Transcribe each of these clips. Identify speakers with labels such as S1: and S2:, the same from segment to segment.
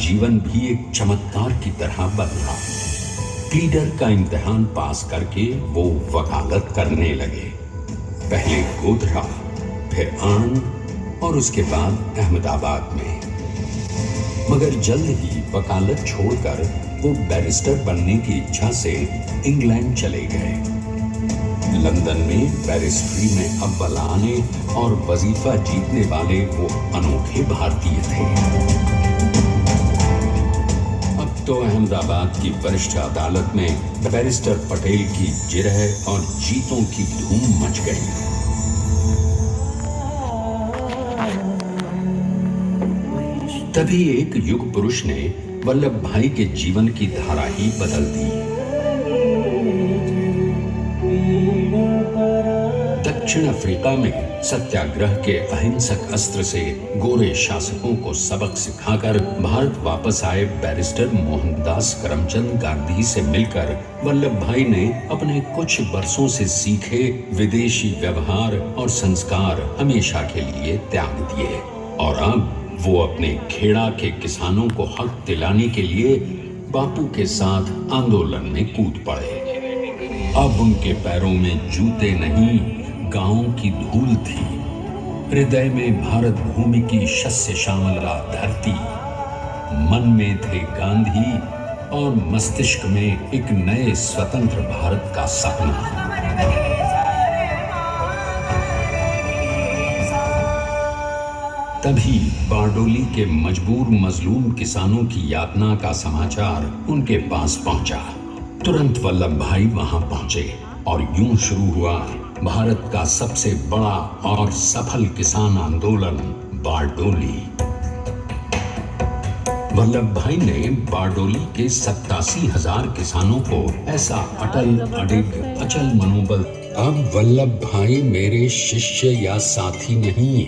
S1: जीवन भी एक चमत्कार की तरह बदला। क्लीडर का इम्तिहान पास करके वो वकालत करने लगे। पहले गोधरा, फिर आणंद और उसके बाद अहमदाबाद में। मगर जल्द ही वकालत छोड़कर वो बैरिस्टर बनने की इच्छा से इंग्लैंड चले गए। लंदन में बैरिस्ट्री में अव्वल आने और वजीफा जीतने वाले वो अनोखे भारतीय थे। अब तो अहमदाबाद की वरिष्ठ अदालत में बैरिस्टर पटेल की जिरह और जीतों की धूम मच गई। तभी एक युग पुरुष ने वल्लभ भाई के जीवन की धारा ही बदल दी। दक्षिण अफ्रीका में सत्याग्रह के अहिंसक अस्त्र से गोरे शासकों को सबक सिखाकर भारत वापस आए बैरिस्टर मोहनदास करमचंद गांधी से मिलकर वल्लभ भाई ने अपने कुछ बरसों से सीखे विदेशी व्यवहार और संस्कार हमेशा के लिए त्याग दिए और अब वो अपने खेड़ा के किसानों को हक दिलाने के लिए बापू के साथ आंदोलन में कूद पड़े। अब उनके पैरों में जूते नहीं, गांवों की धूल थी। हृदय में भारत भूमि की शस्य श्यामला धरती। मन में थे गांधी और मस्तिष्क में एक नए स्वतंत्र भारत का सपना। तभी बारडोली के मजबूर मजलूम किसानों की यातना का समाचार उनके पास पहुंचा। तुरंत वल्लभ भाई वहां पहुंचे और यूं शुरू हुआ भारत का सबसे बड़ा और सफल किसान आंदोलन बारडोली। वल्लभ भाई ने बारडोली के 87,000 किसानों को ऐसा अटल अडिग अचल मनोबल। अब वल्लभ भाई मेरे शिष्य या साथी नहीं,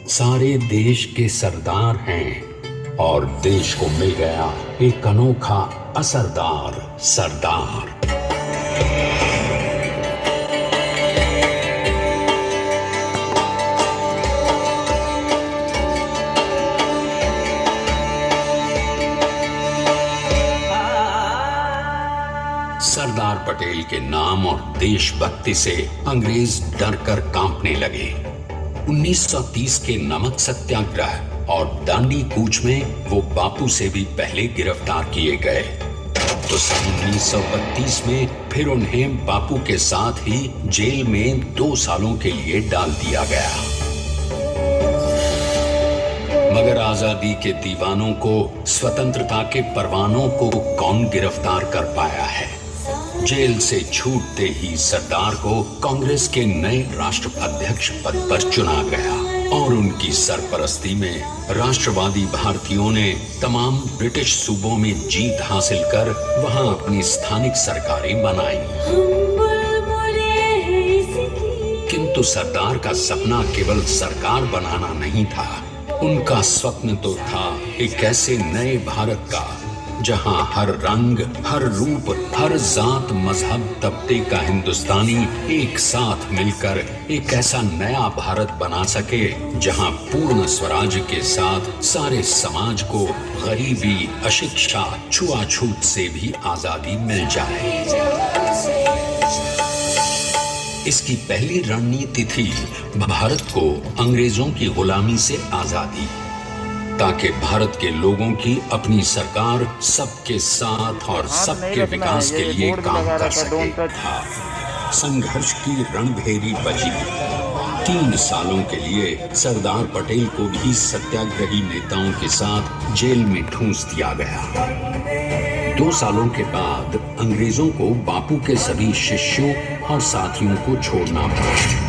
S1: सारे देश के सरदार हैं और देश को मिल गया एक अनोखा असरदार सरदार। सरदार पटेल के नाम और देशभक्ति से अंग्रेज डर कर कांपने लगे। 1930 के नमक सत्याग्रह और दांडी कूच में वो बापू से भी पहले गिरफ्तार किए गए। तो सन 1932 में फिर उन्हें बापू के साथ ही जेल में 2 सालों के लिए डाल दिया गया। मगर आजादी के दीवानों को, स्वतंत्रता के परवानों को कौन गिरफ्तार कर पाया है। जेल से छूटते ही सरदार को कांग्रेस के नए राष्ट्राध्यक्ष पद पर चुना गया और उनकी सरपरस्ती में राष्ट्रवादी भारतीयों ने तमाम ब्रिटिश सूबों में जीत हासिल कर वहां अपनी स्थानिक सरकारें बनाई। किंतु सरदार का सपना केवल सरकार बनाना नहीं था। उनका स्वप्न तो था एक ऐसे नए भारत का जहां हर रंग, हर रूप, हर जात, मजहब, तबके का हिंदुस्तानी एक साथ मिलकर एक ऐसा नया भारत बना सके जहां पूर्ण स्वराज के साथ सारे समाज को गरीबी, अशिक्षा, छुआछूत से भी आजादी मिल जाए। इसकी पहली रणनीति थी भारत को अंग्रेजों की गुलामी से आजादी, ताकि भारत के लोगों की अपनी सरकार सबके साथ और सबके विकास के लिए काम कर सके। संघर्ष की रणभेरी बजी। 3 सालों के लिए सरदार पटेल को भी सत्याग्रही नेताओं के साथ जेल में ठूंस दिया गया। 2 सालों के बाद अंग्रेजों को बापू के सभी शिष्यों और साथियों को छोड़ना पड़ा।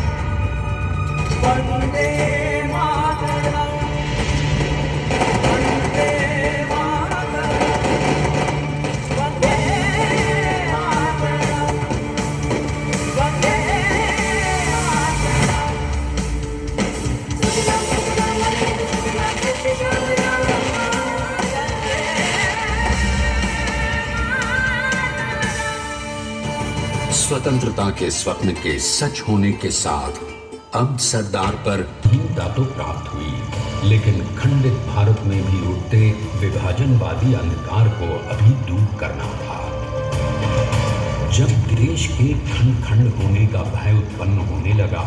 S1: स्वतंत्रता के स्वप्न के सच होने के साथ अब सरदार पर हीनता तो प्राप्त हुई, लेकिन खंडित भारत में भी उठते विभाजनवादी अंधकार को अभी दूर करना था। जब देश के खंड खंड होने का भय उत्पन्न होने लगा,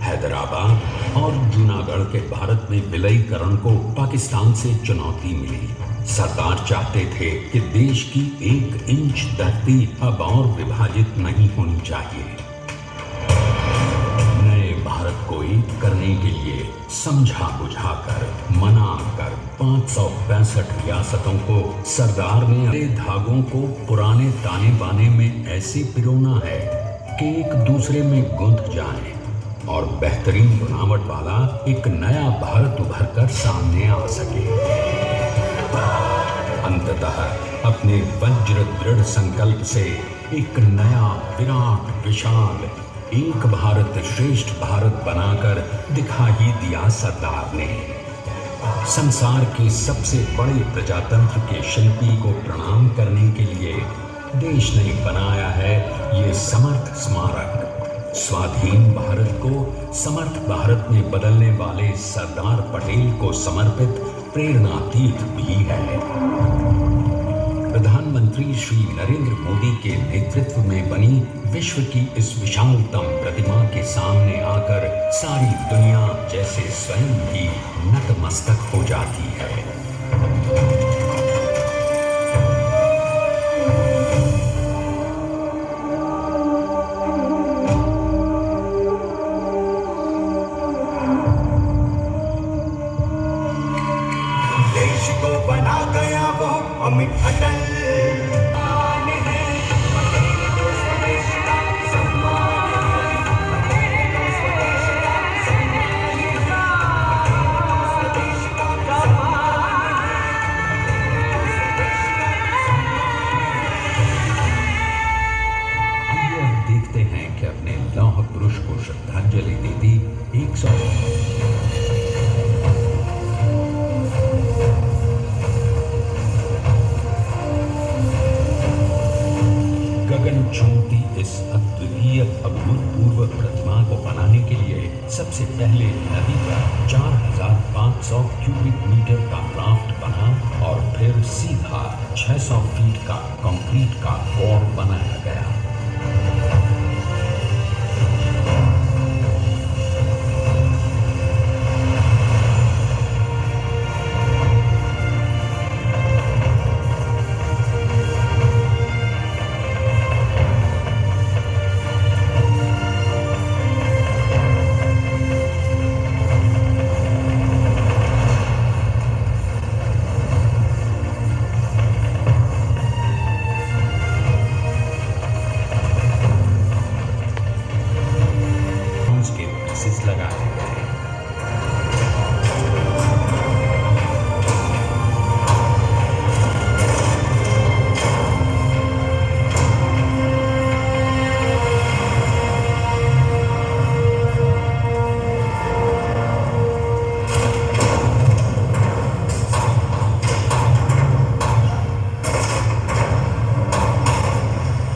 S1: हैदराबाद और जूनागढ़ के भारत में विलयीकरण को पाकिस्तान से चुनौती मिली। सरदार चाहते थे कि देश की 1 इंच धरती अब और विभाजित नहीं होनी चाहिए। नए भारत को एक करने के लिए समझा बुझाकर मना कर 565 रियासतों को सरदार ने अपने धागों को पुराने ताने बाने में ऐसे पिरोना है कि एक दूसरे में गुंथ जाए और बेहतरीन बनावट वाला एक नया भारत उभर कर सामने आ सके। अंततः अपने वज्र दृढ़ संकल्प से एक नया विराट विशाल एक भारत श्रेष्ठ भारत बनाकर दिखा ही दिया सरदार ने। संसार के सबसे बड़े प्रजातंत्र के शिल्पी को प्रणाम करने के लिए देश ने बनाया है ये समर्थ स्मारक। स्वाधीन भारत को समर्थ भारत में बदलने वाले सरदार पटेल को समर्पित प्रेरणा तीर्थ भी है। प्रधानमंत्री श्री नरेंद्र मोदी के नेतृत्व में बनी विश्व की इस विशालतम प्रतिमा के सामने आकर सारी दुनिया जैसे स्वयं भी नतमस्तक हो जाती है।
S2: देश को बना गया वो अमित अटल।
S1: देखते हैं कि अपने लौह पुरुष को श्रद्धांजलि देती 100 गगन छूती इस अद्वितीय अभूतपूर्व प्रतिमा को बनाने के लिए सबसे पहले नदी पर 4500 क्यूबिक मीटर का राफ्ट बना और फिर सीधा 600 फीट का कंक्रीट का कोर बनाया गया। लगाए गए।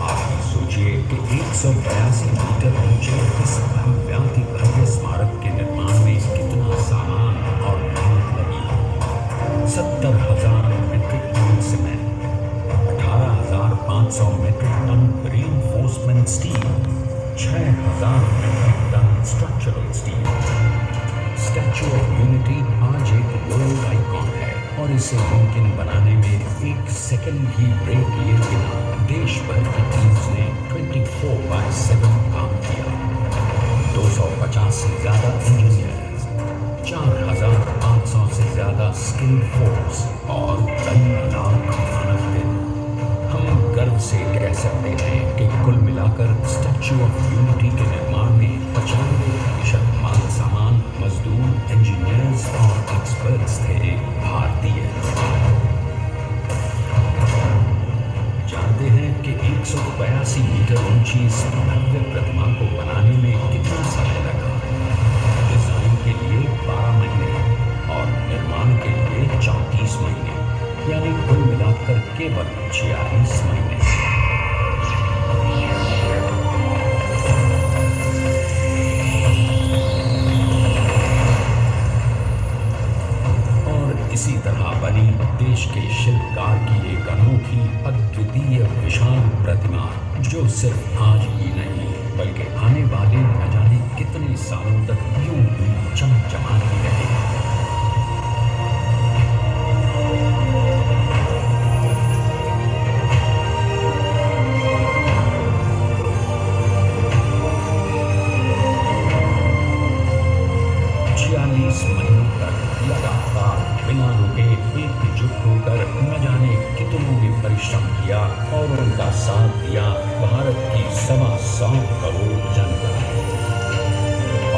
S1: आप सोचिए कि 182 मीटर ऊंचे इस भव्याति भव्य स्मारक के निर्माण में कितना सामान और मेहनत लगी। 70,000 metric ton cement, 18,500 metric ton reinforcement steel, 6,000 metric ton structural steel. Statue of unity आज एक वर्ल्ड आइकॉन है और इसे मुमकिन बनाने में एक सेकंड भी ब्रेक लिए बिना देश भर की टीम्स ने 24/7 काम किया। 250 से ज्यादा इंजीनियर्स, 4,500 से ज्यादा स्किल फोर्स और कई लाख मानव दिन। हम गर्व से कह सकते हैं कि कुल मिलाकर स्टैच्यू ऑफ यूनिटी के निर्माण में 95% माल सामान, मजदूर, इंजीनियर्स और एक्सपर्ट्स थे भारतीय। जानते हैं कि 182 मीटर ऊंची इस भव्य प्रतिमा को बनाने में कितना समय लगा। डिजाइन के लिए 12 महीने और निर्माण के लिए 34 महीने, यानी कुल मिलाकर केवल 46 महीने। बनी देश के शिल्पकार की एक अनोखी अद्वितीय विशाल प्रतिमा, जो सिर्फ आज ही नहीं बल्कि आने वाले न जाने कितने सालों तक यूं ही चमचमाती रहेगी। महीनों तक लगातार बिना रुके एकजुट होकर न जाने कितनों ने परिश्रम किया और उनका साथ दिया भारत की 125 करोड़ जनता ने।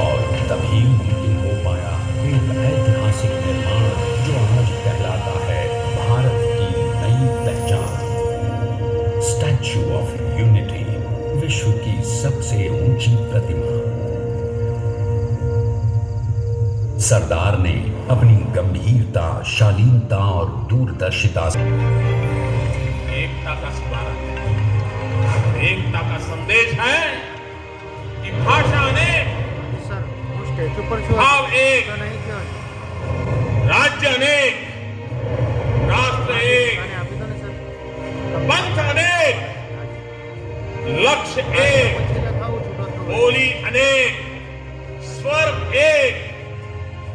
S1: और तभी मुमकिन हो पाया एक ऐतिहासिक निर्माण जो आज कहलाता है भारत की नई पहचान। स्टैच्यू ऑफ यूनिटी, विश्व की सबसे ऊंची प्रतिमा। सरदार ने अपनी गंभीरता, शालीनता और दूरदर्शिता से
S3: एकता का स्मारक है, एकता का संदेश है कि भाषा अनेक, भाव एक, राज्य अनेक, राष्ट्र एक, पंथ अनेक, लक्ष्य एक, बोली अनेक, स्वर एक,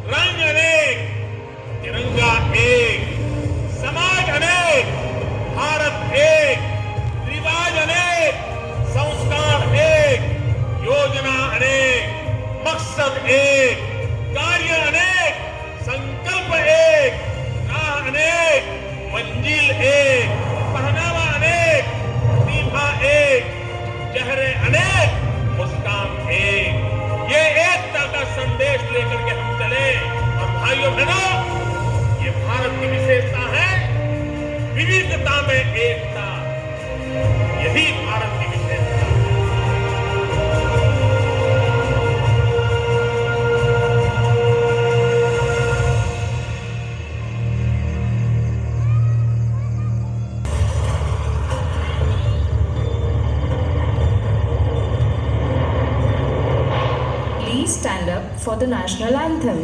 S3: रंग अनेक, तिरंगा एक, समाज अनेक, भारत एक, रिवाज अनेक, संस्कार एक, योजना अनेक, मकसद एक, कार्य अनेक, संकल्प एक, राह अनेक, मंजिल एक, पहनावा अनेक, प्रतिभा एक, चेहरे अनेक, मुस्कान एक। ये एकता का संदेश लेकर के हम चले। और भाइयों बहनों, ये भारत की विशेषता है, विविधता में एकता। यही भारत की विशेषता है।
S4: Please stand up for the national anthem.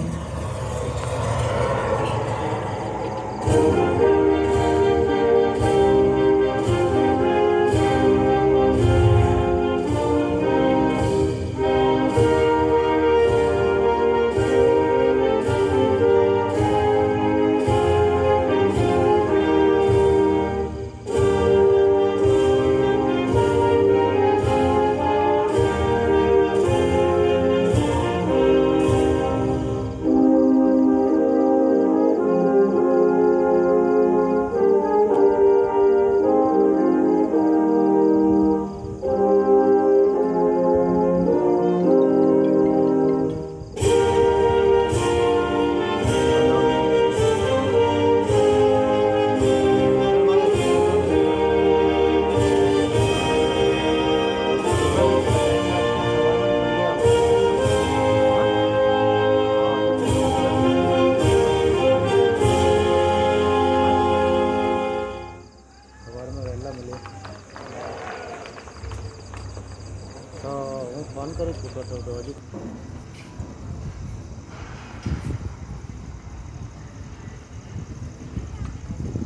S5: તો હું ફોન કરું છું તો હજુ